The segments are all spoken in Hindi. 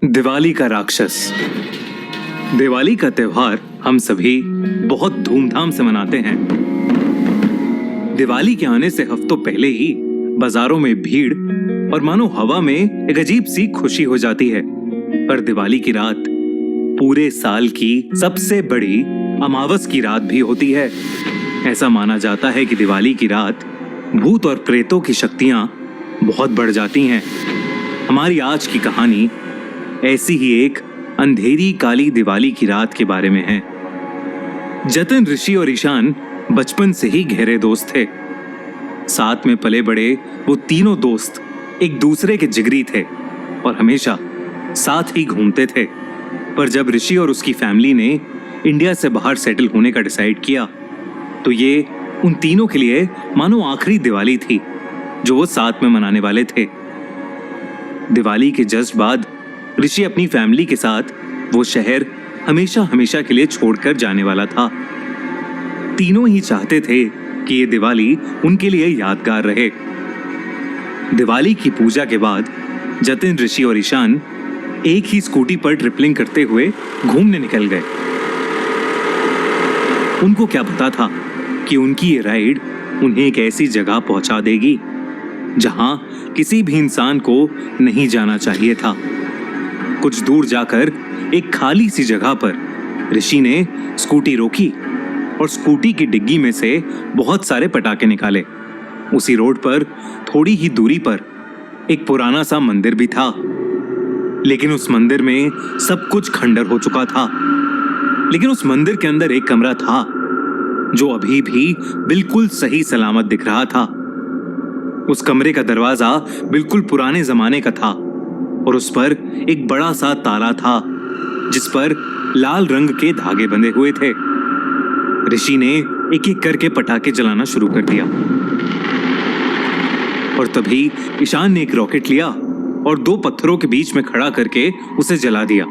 दिवाली का राक्षस। दिवाली का त्योहार हम सभी बहुत धूमधाम से मनाते हैं। दिवाली के आने से हफ्तों पहले ही बाजारों में भीड़ और मानो हवा में एक अजीब सी खुशी हो जाती है। पर दिवाली की रात पूरे साल की सबसे बड़ी अमावस की रात भी होती है। ऐसा माना जाता है कि दिवाली की रात भूत और प्रेतों की शक्तियां बहुत बढ़ जाती हैं। हमारी आज की कहानी ऐसी ही एक अंधेरी काली दिवाली की रात के बारे में है। जतिन, ऋषि और ईशान बचपन से ही गहरे दोस्त थे। साथ में पले बड़े वो तीनों दोस्त एक दूसरे के जिगरी थे और हमेशा साथ ही घूमते थे। पर जब ऋषि और उसकी फैमिली ने इंडिया से बाहर सेटल होने का डिसाइड किया तो ये उन तीनों के लिए मानो आखिरी दिवाली थी जो वो साथ में मनाने वाले थे। दिवाली के जस्ट बाद ऋषि अपनी फैमिली के साथ वो शहर हमेशा हमेशा के लिए छोड़कर जाने वाला था। तीनों ही चाहते थे कि ये दिवाली उनके लिए यादगार रहे। दिवाली की पूजा के बाद जतिन, ऋषि और ईशान एक ही स्कूटी पर ट्रिपलिंग करते हुए घूमने निकल गए। उनको क्या पता था कि उनकी ये राइड उन्हें एक ऐसी जगह पहुंचा देगी जहां किसी भी इंसान को नहीं जाना चाहिए था। कुछ दूर जाकर एक खाली सी जगह पर ऋषि ने स्कूटी रोकी और स्कूटी की डिग्गी में से बहुत सारे पटाखे निकाले। उसी रोड पर थोड़ी ही दूरी पर एक पुराना सा मंदिर भी था, लेकिन उस मंदिर में सब कुछ खंडर हो चुका था। लेकिन उस मंदिर के अंदर एक कमरा था जो अभी भी बिल्कुल सही सलामत दिख रहा था। उस कमरे का दरवाजा बिल्कुल पुराने जमाने का था और उस पर एक बड़ा सा ताला था जिस पर लाल रंग के धागे बंधे हुए थे। ऋषि ने एक एक करके पटाखे जलाना शुरू कर दिया और तभी ईशान ने एक रॉकेट लिया और दो पत्थरों के बीच में खड़ा करके उसे जला दिया।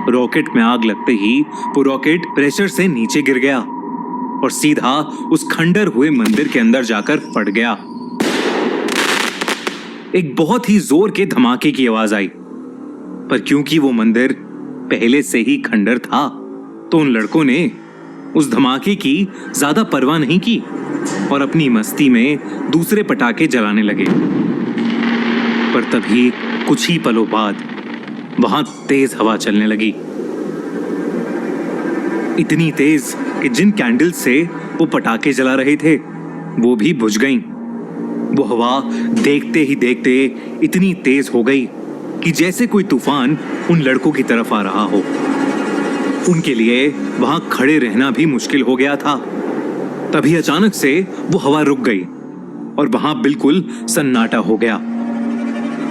रॉकेट में आग लगते ही वो रॉकेट प्रेशर से नीचे गिर गया और सीधा उस खंडर हुए मंदिर के अंदर जाकर फट गया। एक बहुत ही जोर के धमाके की आवाज आई, पर क्योंकि वो मंदिर पहले से ही खंडर था तो उन लड़कों ने उस धमाके की ज्यादा परवाह नहीं की और अपनी मस्ती में दूसरे पटाखे जलाने लगे। पर तभी कुछ ही पलों बाद वहां तेज हवा चलने लगी, इतनी तेज कि जिन कैंडल से वो पटाखे जला रहे थे वो भी बुझ गईं। वो हवा देखते ही देखते इतनी तेज हो गई कि जैसे कोई तूफान उन लड़कों की तरफ आ रहा हो। उनके लिए वहां खड़े रहना भी मुश्किल हो गया था। तभी अचानक से वो हवा रुक गई और वहां बिल्कुल सन्नाटा हो गया।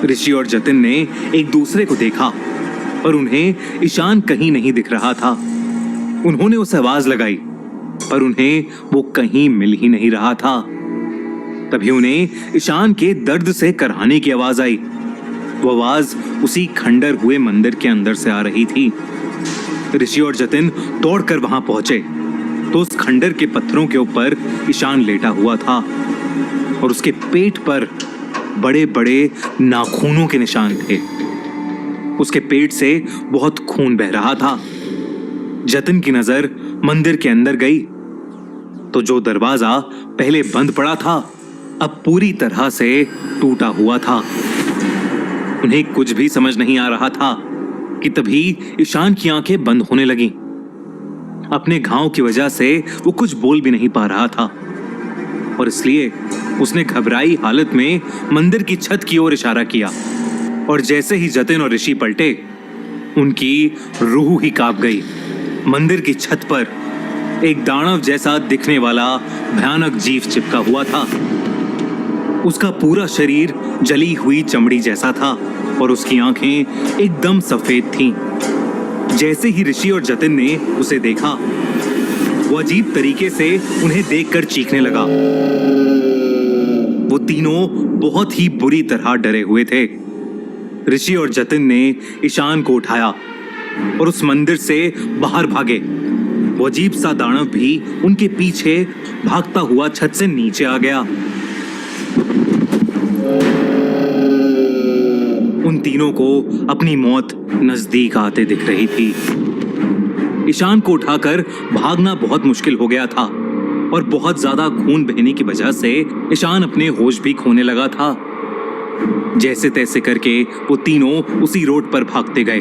ऋषि और जतिन ने एक दूसरे को देखा और उन्हें ईशान कहीं नहीं दिख रहा था। उन्होंने उसे आवाज लगाई पर उन्हें वो कहीं मिल ही नहीं रहा था। तभी उन्हें ईशान के दर्द से कराहने की आवाज आई। वो आवाज उसी खंडर हुए मंदिर के अंदर से आ रही थी। ऋषि और जतिन दौड़कर वहां पहुंचे तो उस खंडर के पत्थरों के ऊपर ईशान लेटा हुआ था और उसके पेट पर बड़े बड़े नाखूनों के निशान थे। उसके पेट से बहुत खून बह रहा था। जतिन की नजर मंदिर के अंदर गई तो जो दरवाजा पहले बंद पड़ा था अब पूरी तरह से टूटा हुआ था। उन्हें कुछ भी समझ नहीं आ रहा था कि तभी ईशान की आंखें बंद होने लगीं। अपने घाव की वजह से वो कुछ बोल भी नहीं पा रहा था और इसलिए उसने घबराई हालत में मंदिर की छत की ओर इशारा किया और जैसे ही जतिन और ऋषि पलटे उनकी रूह ही कांप गई। मंदिर की छत पर एक दानव जैसा दिखने वाला भयानक जीव चिपका हुआ था। उसका पूरा शरीर जली हुई चमड़ी जैसा था और उसकी आंखें एकदम सफेद थीं। जैसे ही ऋषि और जतिन ने उसे देखा वो अजीब तरीके से उन्हें देखकर चीखने लगा। वो तीनों बहुत ही बुरी तरह डरे हुए थे। ऋषि और जतिन ने ईशान को उठाया और उस मंदिर से बाहर भागे। वो अजीब सा दानव भी उनके पीछे भागता हुआ छत से नीचे आ गया। उन तीनों को अपनी मौत नजदीक आते दिख रही थी। ईशान को उठाकर भागना बहुत मुश्किल हो गया था और बहुत ज्यादा खून बहने की वजह से ईशान अपने होश भी खोने लगा था। जैसे तैसे करके वो तीनों उसी रोड पर भागते गए।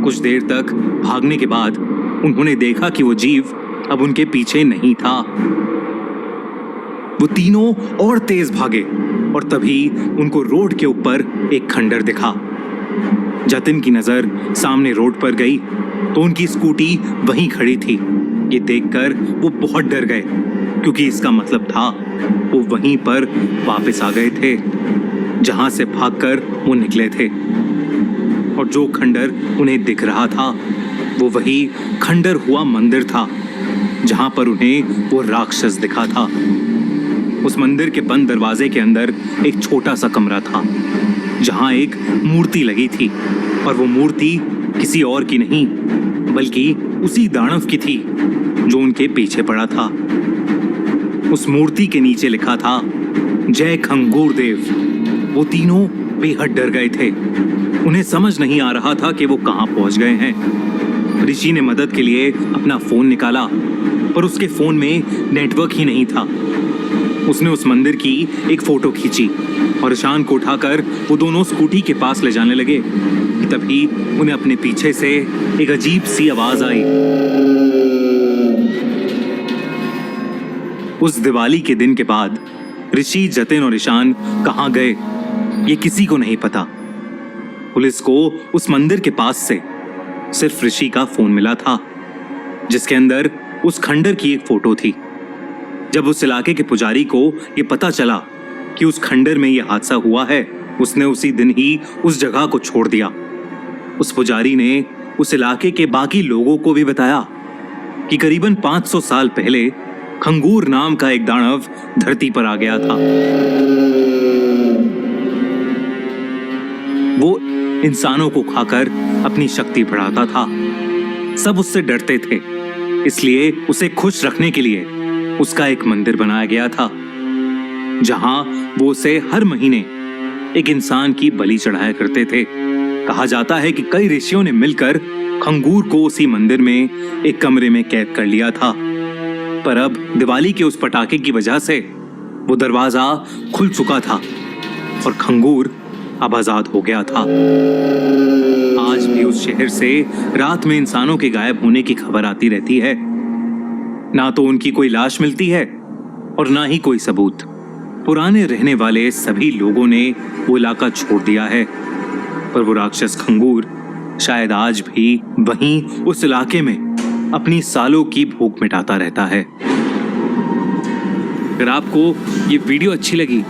कुछ देर तक भागने के बाद उन्होंने देखा कि वो जीव अब उनके पीछे नहीं था। वो तीनों और तेज भागे और तभी उनको रोड के ऊपर एक खंडर दिखा। जतिन की नजर सामने रोड पर गई तो उनकी स्कूटी वहीं खड़ी थी। ये देखकर वो बहुत डर गए क्योंकि इसका मतलब था वो वहीं पर वापस आ गए थे जहां से भागकर वो निकले थे। और जो खंडर उन्हें दिख रहा था वो वही खंडर हुआ मंदिर था जहां पर उन्हें वो राक्षस दिखा था। उस मंदिर के बंद दरवाजे के अंदर एक छोटा सा कमरा था जहां एक मूर्ति लगी थी और वो मूर्ति किसी और की नहीं बल्कि उसी दानव की थी जो उनके पीछे पड़ा था। उस मूर्ति के नीचे लिखा था जय खंगूर देव। वो तीनों बेहद डर गए थे। उन्हें समझ नहीं आ रहा था कि वो कहां पहुंच गए हैं। ऋषि ने मदद के लिए अपना फोन निकाला पर उसके फोन में नेटवर्क ही नहीं था। उसने उस मंदिर की एक फोटो खींची और ईशान को उठाकर वो दोनों स्कूटी के पास ले जाने लगे। तभी उन्हें अपने पीछे से एक अजीब सी आवाज आई। उस दिवाली के दिन के बाद ऋषि, जतिन और ईशान कहां गए ये किसी को नहीं पता। पुलिस को उस मंदिर के पास से सिर्फ ऋषि का फोन मिला था जिसके अंदर उस खंडर की एक फोटो थी। जब उस इलाके के पुजारी को यह पता चला कि उस खंडर में यह हादसा हुआ है उसने उसी दिन ही उस जगह को छोड़ दिया। उस पुजारी ने उस इलाके के बाकी लोगों को भी बताया कि करीबन 500 साल पहले खंगूर नाम का एक दानव धरती पर आ गया था। वो इंसानों को खाकर अपनी शक्ति बढ़ाता था। सब उससे डरते थे, इसलिए उसे खुश रखने के लिए उसका एक मंदिर बनाया गया था जहां वो उसे हर महीने एक इंसान की बलि चढ़ाया करते थे। कहा जाता है कि कई ऋषियों ने मिलकर खंगूर को उसी मंदिर में एक कमरे में कैद कर लिया था, पर अब दिवाली के उस पटाखे की वजह से वो दरवाजा खुल चुका था और खंगूर अब आजाद हो गया था। आज भी उस शहर से रात में इंसानों के गायब होने की खबर आती रहती है। ना तो उनकी कोई लाश मिलती है और ना ही कोई सबूत। पुराने रहने वाले सभी लोगों ने वो इलाका छोड़ दिया है, पर वो राक्षस खंगूर शायद आज भी वहीं उस इलाके में अपनी सालों की भूख मिटाता रहता है। अगर आपको ये वीडियो अच्छी लगी